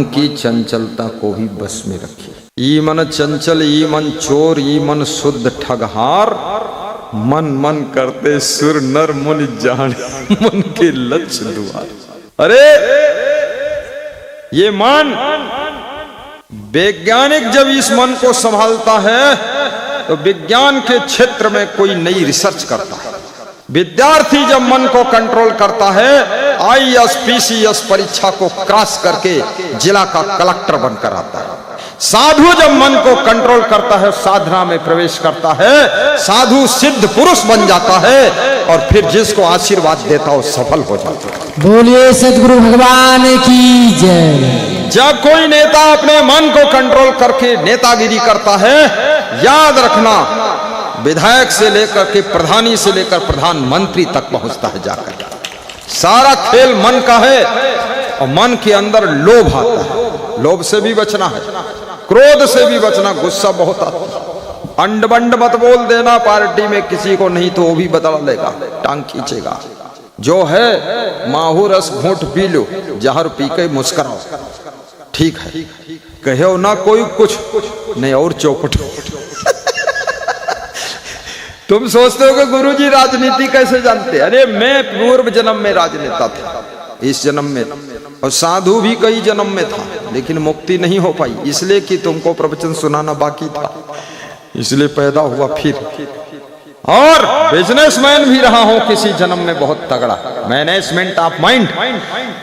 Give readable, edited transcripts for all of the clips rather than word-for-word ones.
की चंचलता को भी बस में रखिए। ई मन चंचल, ई मन चोर, ई मन शुद्ध ठगहार, मन मन करते सुर नर मुनि जाने मन के लक्ष्य द्वार। अरे ये मन, वैज्ञानिक जब इस मन को संभालता है तो विज्ञान के क्षेत्र में कोई नई रिसर्च करता है। विद्यार्थी जब मन को कंट्रोल करता है, आईएएस पीसीएस परीक्षा को क्रॉस करके जिला का कलेक्टर बनकर आता है। साधु जब मन को कंट्रोल करता है, साधना में प्रवेश करता है, साधु सिद्ध पुरुष बन जाता है और फिर जिसको आशीर्वाद देता हो सफल हो जाता है। बोलिए सद्गुरु भगवान की जय। जब कोई नेता अपने मन को कंट्रोल करके नेतागिरी करता है, याद रखना विधायक से लेकर के प्रधानी से लेकर प्रधानमंत्री तक पहुंचता है जाकर। सारा खेल मन का है और मन के अंदर लोभ आता है। लोभ से भी बचना है, क्रोध से भी बचना, गुस्सा बहुत आता है। अंड बंड मत बोल देना पार्टी में किसी को, नहीं तो वो भी बदला लेगा, टांग खींचेगा। जो है माहू रस घूंट पी लो, जहर पी के मुस्कुराओ, ठीक है। कहो ना कोई कुछ नहीं और चौपट। तुम सोचते हो कि गुरुजी राजनीति कैसे जानते? अरे मैं पूर्व जन्म में राजनेता था, इस जन्म में, और साधु भी कई जन्म में था, लेकिन मुक्ति नहीं हो पाई, इसलिए कि तुमको प्रवचन सुनाना बाकी था, इसलिए पैदा हुआ फिर। और बिजनेसमैन भी रहा हूं किसी जन्म में बहुत तगड़ा, मैनेजमेंट ऑफ माइंड।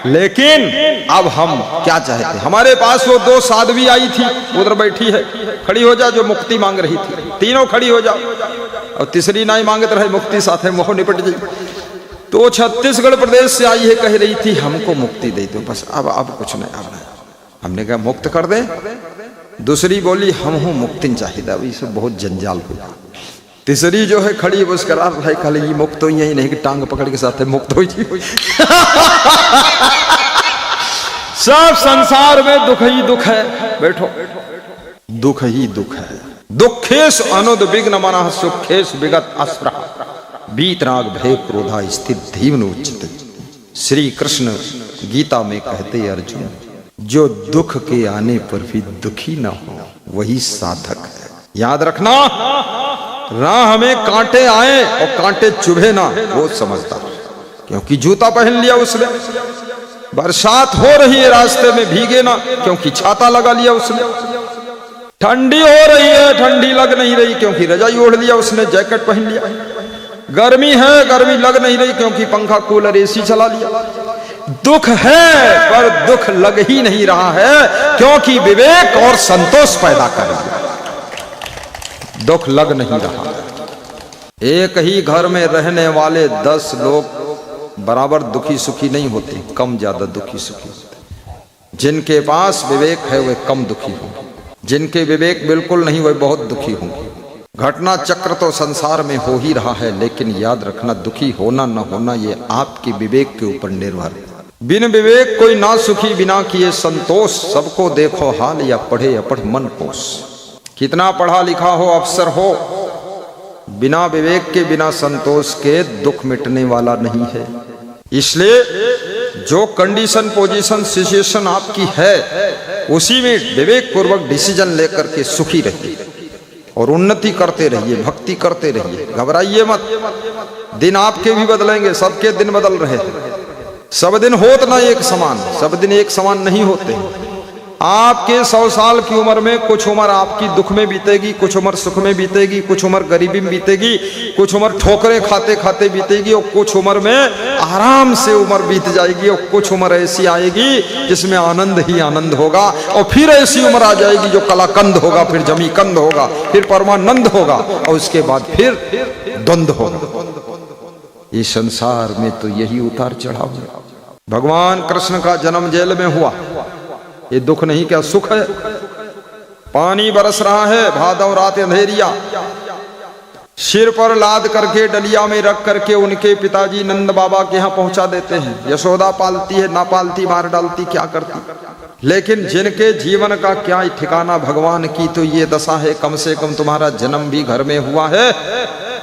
लेकिन अब हम क्या चाहते? हमारे पास वो दो साध्वी आई थी, उधर बैठी है, खड़ी हो जा, जो मुक्ति मांग रही थी। तीनों खड़ी हो जाओ, और तीसरी नाई मांगते रहे मुक्ति, साथ मोह निपट गई। तो छत्तीसगढ़ प्रदेश से आई है, कह रही थी हमको मुक्ति दे दो बस, अब कुछ नहीं, अब नहीं। हमने कहा मुक्त कर दे। दूसरी बोली हम हो मुक्ति चाहिए, अभी सब बहुत जंजाल हुआ। तीसरी जो है खड़ी बस करार रहे, कल ये मुक्त हो यही नहीं कि टांग पकड़ के साथ मुक्त हो जी। सब संसार में दुख ही दुख है, बैठो, दुख ही दुख है। दुखेश अनुद विघ्न मनः सुखेश विगत अस्पृह, वीतराग भय क्रोधा स्थित धीमन उचित। श्री कृष्ण गीता में कहते अर्जुन, जो दुख के आने पर भी दुखी ना हो वही साधक है। याद रखना, राह में कांटे आए और कांटे चुभे ना, वो समझता, क्योंकि जूता पहन लिया उसने। बरसात हो रही है, रास्ते में भीगे ना, क्योंकि छाता लगा लिया उसने। ठंडी हो रही है, ठंडी लग नहीं रही, क्योंकि रजाई ओढ़ लिया उसने, जैकेट पहन लिया। गर्मी है, गर्मी लग नहीं रही, क्योंकि पंखा कूलर एसी चला लिया। दुख है पर दुख लग ही नहीं रहा है, क्योंकि विवेक और संतोष पैदा कर रहा है। दुख लग नहीं रहा। एक ही घर में रहने वाले 10 लोग बराबर दुखी सुखी नहीं होते, कम ज्यादा दुखी सुखी होते। जिनके पास विवेक है वे कम दुखी होंगे, जिनके विवेक बिल्कुल नहीं वे बहुत दुखी होंगे। घटना चक्र तो संसार में हो ही रहा है, लेकिन याद रखना दुखी होना न होना ये आपके विवेक के ऊपर निर्भर है। बिन विवेक कोई ना सुखी, बिना किए संतोष, सबको देखो हाल या पढ़े अपढ़ मन कोस। कितना पढ़ा लिखा हो, अफसर हो, बिना विवेक के, बिना संतोष के दुख मिटने वाला नहीं है। इसलिए जो कंडीशन, पोजीशन, सिचुएशन आपकी है, उसी में विवेक पूर्वक डिसीजन लेकर के सुखी रहिए और उन्नति करते रहिए, भक्ति करते रहिए। घबराइए मत, दिन आपके भी बदलेंगे, सबके दिन बदल रहे हैं। सब दिन होत ना एक समान, सब दिन एक समान नहीं होते। आपके 100 साल की उम्र में कुछ उम्र आपकी दुख में बीतेगी, कुछ उम्र सुख में बीतेगी, कुछ उम्र गरीबी में बीतेगी, कुछ उम्र ठोकरे खाते खाते बीतेगी, और कुछ उम्र में आराम से उम्र बीत जाएगी, और कुछ उम्र ऐसी आएगी जिसमें आनंद ही आनंद होगा, और फिर ऐसी उम्र आ जाएगी जो कलाकंद होगा, फिर जमी कंद होगा, फिर परमानंद होगा, और उसके बाद फिर द्वंद होगा। इस संसार में तो यही उतार चढ़ाव है। भगवान कृष्ण का जन्म जेल में हुआ, ये दुख नहीं क्या सुख है? पानी बरस रहा है, भादव रात अंधेरिया, सिर पर लाद करके डलिया में रख करके उनके पिताजी नंद बाबा के यहाँ पहुंचा देते हैं। यशोदा पालती है, ना पालती मार डालती, क्या करती। लेकिन जिनके जीवन का क्या ठिकाना, भगवान की तो ये दशा है। कम से कम तुम्हारा जन्म भी घर में हुआ है,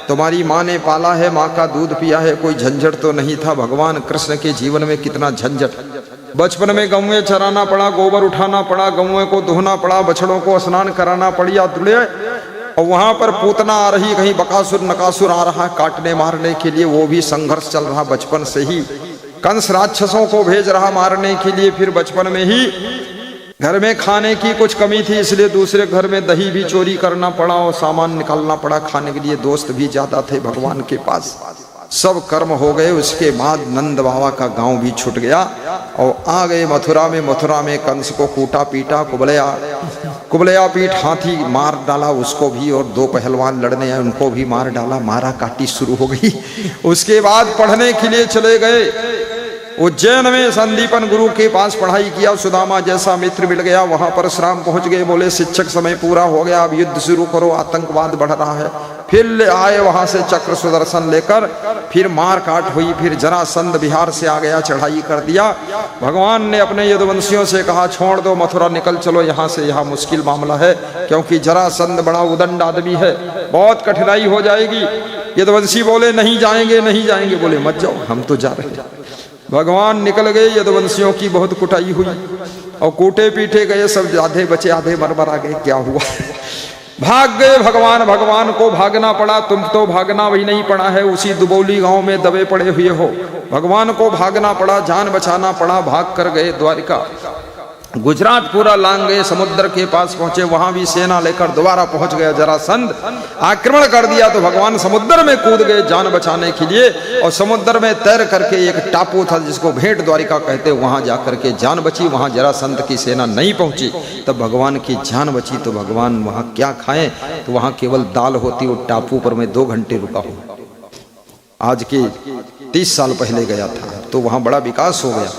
तुम्हारी माँ ने पाला है, माँ का दूध पिया है, कोई झंझट तो नहीं था। भगवान कृष्ण के जीवन में कितना झंझट, बचपन में गौएं चराना पड़ा, गोबर उठाना पड़ा, गौएं को धोना पड़ा, बछड़ों को स्नान कराना पड़िया दुले। और वहां पर पूतना आ रही, कहीं बकासुर नकासुर आ रहा काटने मारने के लिए, वो भी संघर्ष चल रहा बचपन से ही। कंस राक्षसों को भेज रहा मारने के लिए। फिर बचपन में ही घर में खाने की कुछ कमी थी, इसलिए दूसरे घर में दही भी चोरी करना पड़ा और सामान निकालना पड़ा खाने के लिए। दोस्त भी ज्यादा थे भगवान के पास। सब कर्म हो गए। उसके बाद नंद बाबा का गांव भी छूट गया और आ गए मथुरा में। मथुरा में कंस को कूटा पीटा, कुबलया पीठ हाथी मार डाला उसको भी, और दो पहलवान लड़ने आए उनको भी मार डाला। मारा काटी शुरू हो गई। उसके बाद पढ़ने के लिए चले गए उज्जैन में। संदीपन गुरु के पास पढ़ाई किया। सुदामा जैसा मित्र मिल गया। वहां परशुराम पहुंच गए। बोले शिक्षक समय पूरा हो गया, अब युद्ध शुरू करो, आतंकवाद बढ़ रहा है। फिर आए वहां से चक्र सुदर्शन लेकर। फिर मार काट हुई। फिर जरासंध बिहार से आ गया, चढ़ाई कर दिया। भगवान ने अपने यदुवंशियों से कहा छोड़ दो मथुरा, निकल चलो यहाँ से, यहाँ मुश्किल मामला है, क्योंकि जरासंध बड़ा उदंड आदमी है, बहुत कठिनाई हो जाएगी। यदुवंशी बोले नहीं जाएंगे, नहीं जाएंगे। बोले मत जाओ, हम तो जा रहे हैं। भगवान निकल गए। यदुवंशियों की बहुत कुटाई हुई और कूटे पीटे गए सब। आधे बचे, आधे मर आ गए। क्या हुआ? भाग गए भगवान। भगवान को भागना पड़ा। तुम तो भागना भी नहीं पड़ा है, उसी दुबौली गांव में दबे पड़े हुए हो। भगवान को भागना पड़ा, जान बचाना पड़ा। भाग कर गए द्वारिका, गुजरात पूरा लांग गए। समुद्र के पास पहुंचे, वहां भी सेना लेकर दोबारा पहुंच गया जरासंध। आक्रमण कर दिया तो भगवान समुद्र में कूद गए जान बचाने के लिए। और समुद्र में तैर करके एक टापू था जिसको भेंट द्वारिका कहते, वहां जाकर के जान बची। वहां जरासंध की सेना नहीं पहुंची, तब भगवान की जान बची। तो भगवान वहां क्या खाएं, तो वहां केवल दाल होती। वो टापू पर मैं 2 घंटे रुका हूं। आज के 30 साल पहले गया था, तो वहां बड़ा विकास हो गया।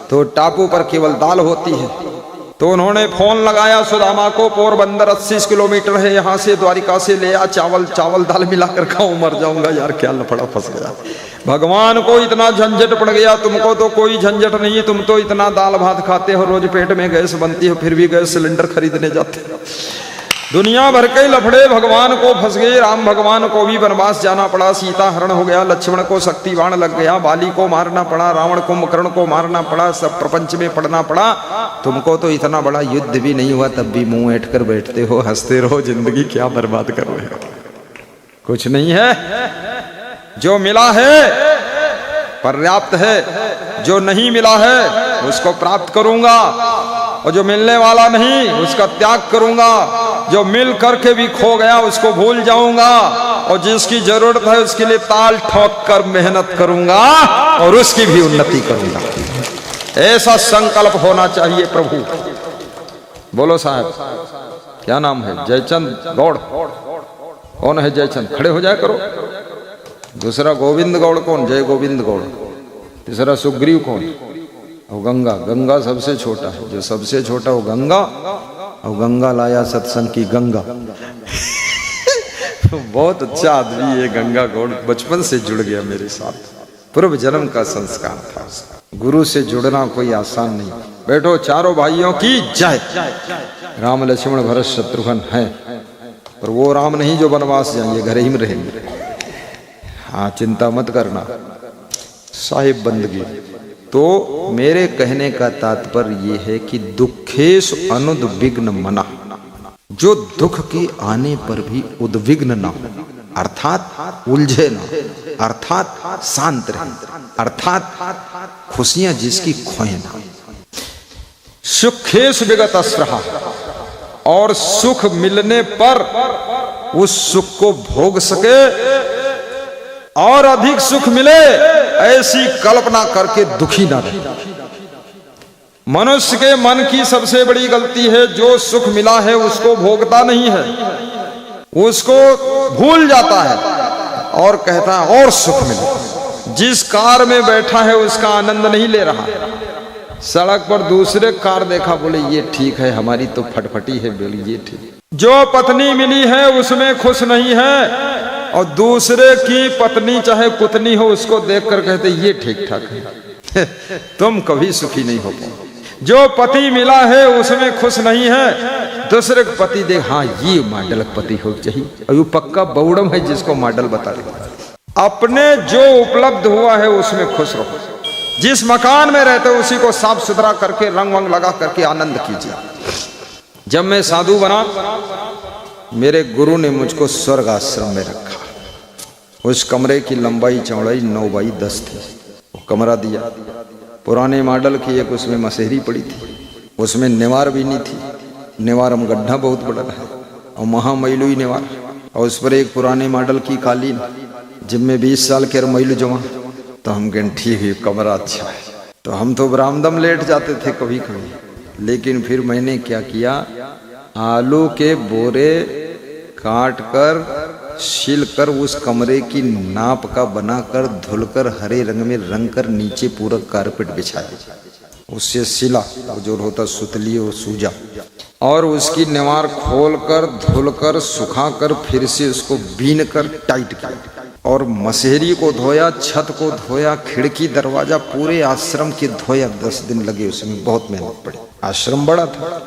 तो टापू पर केवल दाल होती है। तो उन्होंने फोन लगाया सुदामा को, पोरबंदर 80 किलोमीटर है यहाँ से, द्वारिका से ले आ चावल दाल मिलाकर खाऊं, मर जाऊंगा यार, क्या लफड़ा फंस गया। भगवान को इतना झंझट पड़ गया, तुमको तो कोई झंझट नहीं, तुम तो इतना दाल भात खाते हो, रोज पेट में गैस बनती है, फिर भी गैस सिलेंडर खरीदने जाते हो। दुनिया भर के लफड़े भगवान को फंस गए। राम भगवान को भी वनवास जाना पड़ा, सीता हरण हो गया, लक्ष्मण को शक्ति बाण लग गया, बाली को मारना पड़ा, रावण कुंभकर्ण को मारना पड़ा, सब प्रपंच में पड़ना पड़ा। तुमको तो इतना बड़ा युद्ध भी नहीं हुआ, तब भी मुंह ऐंठ कर बैठते हो, हंसते रहो, जिंदगी क्या बर्बाद कर रहे हो। कुछ नहीं है, जो मिला है पर्याप्त है, जो नहीं मिला है उसको प्राप्त करूंगा, और जो मिलने वाला नहीं उसका त्याग करूंगा। जो मिल करके भी खो गया उसको भूल जाऊंगा, और जिसकी जरूरत है उसके लिए ताल ठोक कर मेहनत करूंगा और उसकी भी उन्नति करूंगा। ऐसा संकल्प होना चाहिए प्रभु। बोलो साहब, क्या नाम है? जयचंद गौड़। कौन है जयचंद? खड़े हो जाए करो। दूसरा गोविंद गौड़ कौन? जय गोविंद गौड़। तीसरा सुग्रीव कौन? और गंगा सबसे छोटा है, जो सबसे छोटा वो गंगा, और गंगा लाया सत्संग की गंगा। बहुत अच्छा आदमी है गंगा गौड़, बचपन से जुड़ गया मेरे साथ, पूर्व जन्म का संस्कार था। गुरु से जुड़ना कोई आसान नहीं। बैठो, चारों भाइयों की जय। राम लक्ष्मण भरत शत्रुघ्न है, पर वो राम नहीं जो वनवास जाएंगे, घर ही में रहेंगे। हाँ, चिंता मत करना, साहिब बंदगी। तो मेरे कहने का तात्पर्य ये है कि दुखेश अनुद्विग्न मना, जो दुख के आने पर भी उद्विग्न ना हो, अर्थात उलझे ना, अर्थात शांत रहे, अर्थात खुशियां जिसकी खोए ना। सुखेश विगत अस्रहा, और सुख मिलने पर उस सुख को भोग सके और अधिक सुख मिले, ऐसी कल्पना करके दुखी ना रहे। मनुष्य के मन की सबसे बड़ी गलती है, जो सुख मिला है उसको भोगता नहीं है, उसको भूल जाता है और कहता है और सुख मिले। जिस कार में बैठा है उसका आनंद नहीं ले रहा, सड़क पर दूसरे कार देखा, बोले ये ठीक है, हमारी तो फटफटी है, बोले ये ठीक। जो पत्नी मिली है उसमें खुश नहीं है, और दूसरे की पत्नी चाहे कुतनी हो उसको देखकर कहते ये ठीक ठाक है। तुम कभी सुखी नहीं हो पाओ। जो पति मिला है उसमें खुश नहीं है, दूसरे का पति देख, हाँ ये मॉडल पति हो चाहिए, और वो पक्का बौड़म है जिसको मॉडल बता रहे। अपने जो उपलब्ध हुआ है उसमें खुश रहो। जिस मकान में रहते हो उसी को साफ सुथरा करके रंग वंग लगा करके आनंद कीजिए। जब मैं साधु बना, मेरे गुरु ने मुझको स्वर्ग आश्रम में रखा। उस कमरे की लंबाई चौड़ाई 9 बाई 10 थी। वो कमरा दिया, पुराने मॉडल की एक उसमें मसेहरी पड़ी थी, उसमें निवार भी नहीं थी। निवारम गड्ढा बहुत बड़ा है और महामैलुई निवार, और उस पर एक पुराने मॉडल की कालीन, जिनमें 20 साल के मैलू जमा। तो हम कहें ठीक है, कमरा अच्छा है। तो हम तो बरामदम लेट जाते थे कभी कभी, लेकिन फिर मैंने क्या किया, आलू के बोरे काट कर छिल कर उस कमरे की नाप का बनाकर धुलकर हरे रंग में रंग कर नीचे पूरा कारपेट बिछाया। उससे सिला, वो जो होता सुतली वो सूजा, और उसकी निवार खोलकर धुलकर सुखाकर फिर से उसको बीन कर टाइट किया, और मसेहरी को धोया, छत को धोया, खिड़की दरवाजा पूरे आश्रम के धोया। 10 दिन लगे उसमें, बहुत मेहनत पड़ी। आश्रम बड़ा था।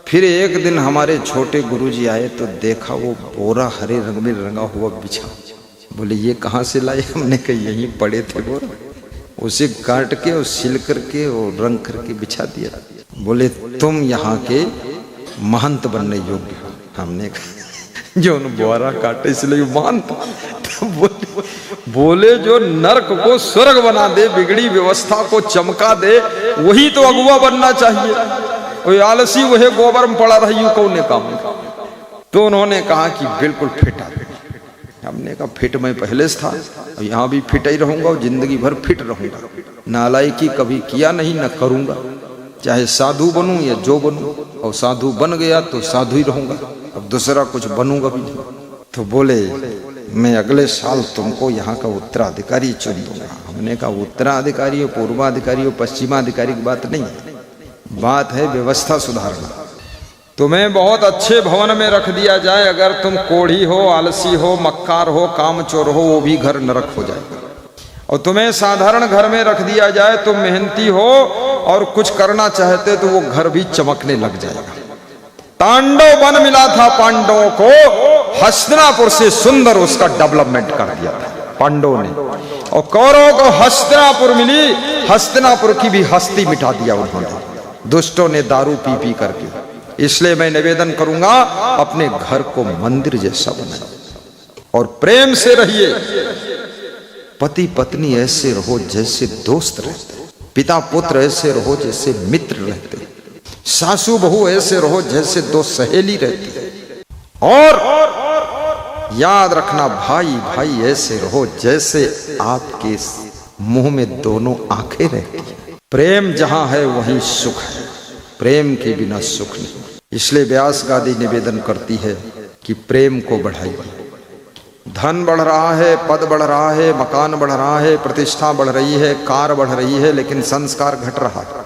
फिर एक दिन हमारे छोटे गुरुजी आए तो देखा वो बोरा हरे रंग में रंगा हुआ बिछा। बोले ये कहाँ से लाए? हमने कहा यहीं पड़े थे बोरा, उसे काट के और सिल करके और रंग करके बिछा दिया। बोले तुम यहाँ के महंत बनने योग्य हो। हमने कहा जो बोरा काटे इसलिए महंत? बोले जो नरक को स्वर्ग बना दे, बिगड़ी व्यवस्था को चमका दे, वही तो अगुआ बनना चाहिए। वो आलसी वह गोबर में पड़ा रही कौन ने काम। तो उन्होंने कहा कि बिल्कुल फिट है। हमने कहा फिट मैं पहले से था और यहाँ भी फिट ही रहूंगा और जिंदगी भर फिट रहूंगा। नालायकी कभी किया नहीं, न करूंगा, चाहे साधु बनूं या जो बनूं। और साधु बन गया तो साधु ही रहूंगा, अब दूसरा कुछ बनूंगा भी नहीं। तो बोले मैं अगले साल तुमको यहाँ का उत्तराधिकारी चुन दूंगा। हमने कहा उत्तराधिकारी, पूर्वाधिकारी और पश्चिमाधिकारी की बात नहीं है, बात है व्यवस्था सुधारना। तुम्हें बहुत अच्छे भवन में रख दिया जाए, अगर तुम कोढ़ी हो, आलसी हो, मक्कार हो, कामचोर हो, वो भी घर नरक हो जाएगा। और तुम्हें साधारण घर में रख दिया जाए, तुम मेहनती हो और कुछ करना चाहते तो वो घर भी चमकने लग जाएगा। तांडव वन मिला था पांडवों को, हस्तिनापुर से सुंदर उसका डेवलपमेंट कर दिया था पांडवों ने। और कौरवों को हस्तिनापुर मिली, हस्तिनापुर की भी हस्ती मिटा दिया उन्होंने, दुष्टों ने दारू पी पी करके। इसलिए मैं निवेदन करूंगा अपने घर को मंदिर जैसा बनाए और प्रेम से रहिए। पति पत्नी ऐसे रहो जैसे दोस्त रहते, पिता पुत्र ऐसे रहो जैसे मित्र रहते, सासू बहू ऐसे रहो जैसे दो सहेली रहती। और याद रखना भाई भाई ऐसे रहो जैसे आपके मुंह में दोनों आंखें रहती हैं। प्रेम जहां है वहीं सुख है, प्रेम के बिना सुख नहीं। इसलिए व्यास गादी निवेदन करती है कि प्रेम को बढ़ाइए। धन बढ़ रहा है, पद बढ़ रहा है, मकान बढ़ रहा है, प्रतिष्ठा बढ़ रही है, कार बढ़ रही है, लेकिन संस्कार घट रहा है,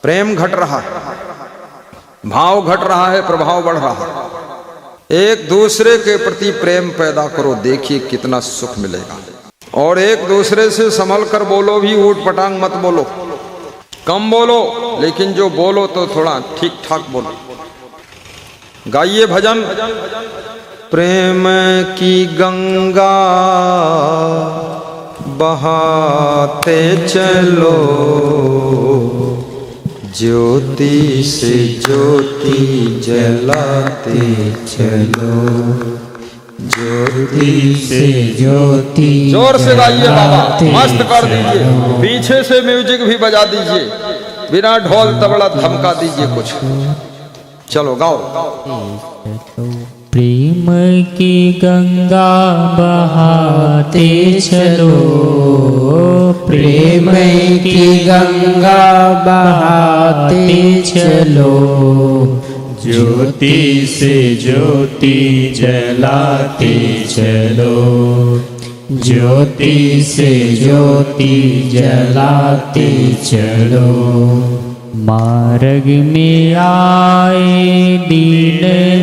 प्रेम घट रहा है, भाव घट रहा है, प्रभाव बढ़ रहा है। एक दूसरे के प्रति प्रेम पैदा करो, देखिए कितना सुख मिलेगा। और एक दूसरे से संभल कर बोलो भी, ऊट पटांग मत बोलो, कम बोलो, लेकिन जो बोलो तो थोड़ा ठीक ठाक बोलो। गाइए भजन। प्रेम की गंगा बहाते चलो, ज्योति से ज्योति जलाते चलो, ज्योति से ज्योति। जोर से गाइए बाबा, मस्त कर दीजिए, पीछे से म्यूजिक भी बजा दीजिए, बिना ढोल तबला धमका दीजिए कुछ। चलो गाओ। प्रेम की गंगा बहाते चलो, प्रेम की गंगा बहाते चलो, ज्योति से ज्योति जलाते चलो, ज्योति से ज्योति जलाते चलो। मार्ग में आए दीन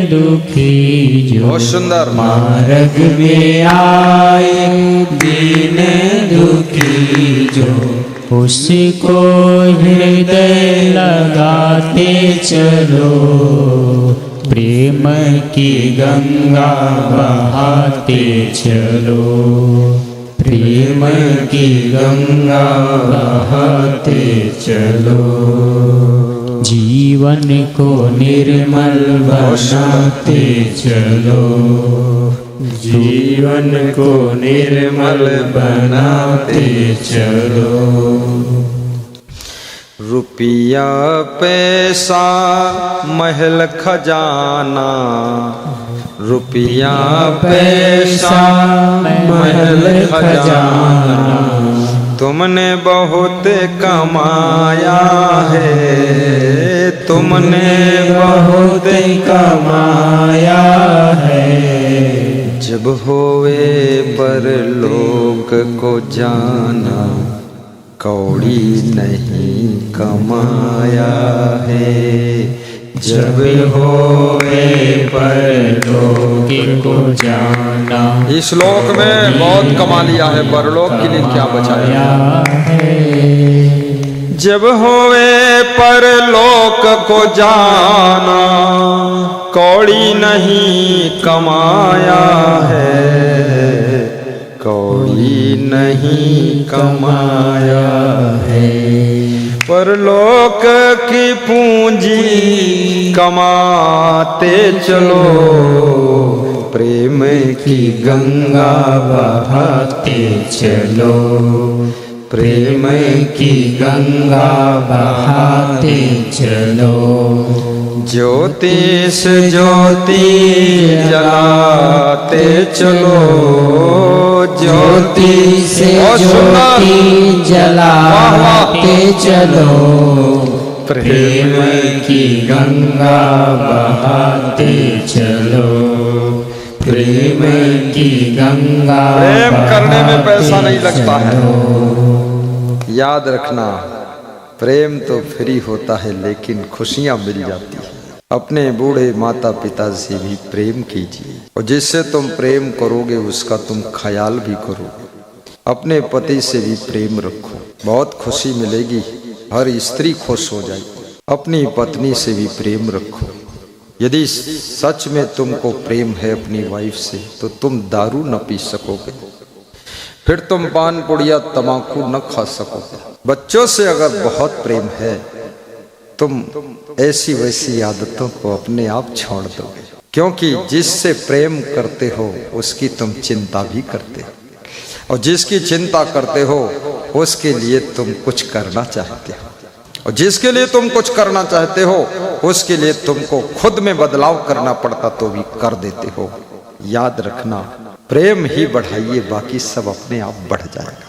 दुखी जो, बहुत सुंदर। मार्ग में आए दीन दुखी जो, उसको हृदय लगाते चलो, प्रेम की गंगा बहाते चलो, प्रेम की गंगा बहाते चलो, जीवन को निर्मल बनाते चलो, जीवन को निर्मल बनाते चलो। रुपया पैसा महल खजाना, रुपया पैसा महल खजाना, तुमने बहुत कमाया है, तुमने बहुत कमाया है। जब होवे पर लोक को जाना, कौड़ी नहीं कमाया है। जब होवे पर लोक को जाना, इस श्लोक में बहुत कमा लिया है, परलोक के लिए क्या बचाया है। जब होवे पर लोक को जाना, कौड़ी नहीं कमाया है, कौड़ी नहीं कमाया है। परलोक की पूंजी कमाते चलो, प्रेम की गंगा बहाते चलो, प्रेम की गंगा बहाते चलो। ज्योति से ज्योति जलाते चलो, ज्योति से ज्योति जलाते चलो, प्रेम की गंगा बहाते चलो, प्रेम की गंगा। प्रेम करने में पैसा नहीं लगता है, याद रखना। प्रेम तो फ्री होता है लेकिन खुशियां मिल जाती है। अपने बूढ़े माता पिता से भी प्रेम कीजिए, और जिससे तुम प्रेम करोगे उसका तुम ख्याल भी करोगे। अपने पति से भी प्रेम रखो, बहुत खुशी मिलेगी, हर स्त्री खुश हो जाएगी। अपनी पत्नी से भी प्रेम रखो। यदि सच में तुमको प्रेम है अपनी वाइफ से, तो तुम दारू न पी सकोगे, फिर तुम पान पुड़िया तम्बाकू न खा सकोगे। बच्चों से अगर बहुत प्रेम है, तुम ऐसी वैसी आदतों को अपने आप छोड़ दोगे, क्योंकि जिससे प्रेम करते हो उसकी तुम चिंता भी करते हो, और जिसकी चिंता करते हो उसके लिए तुम कुछ करना चाहते हो, और जिसके लिए तुम कुछ करना चाहते हो उसके लिए तुमको खुद में बदलाव करना पड़ता तो भी कर देते हो। याद रखना, प्रेम ही बढ़ाइए, बाकी सब अपने आप बढ़ जाएगा।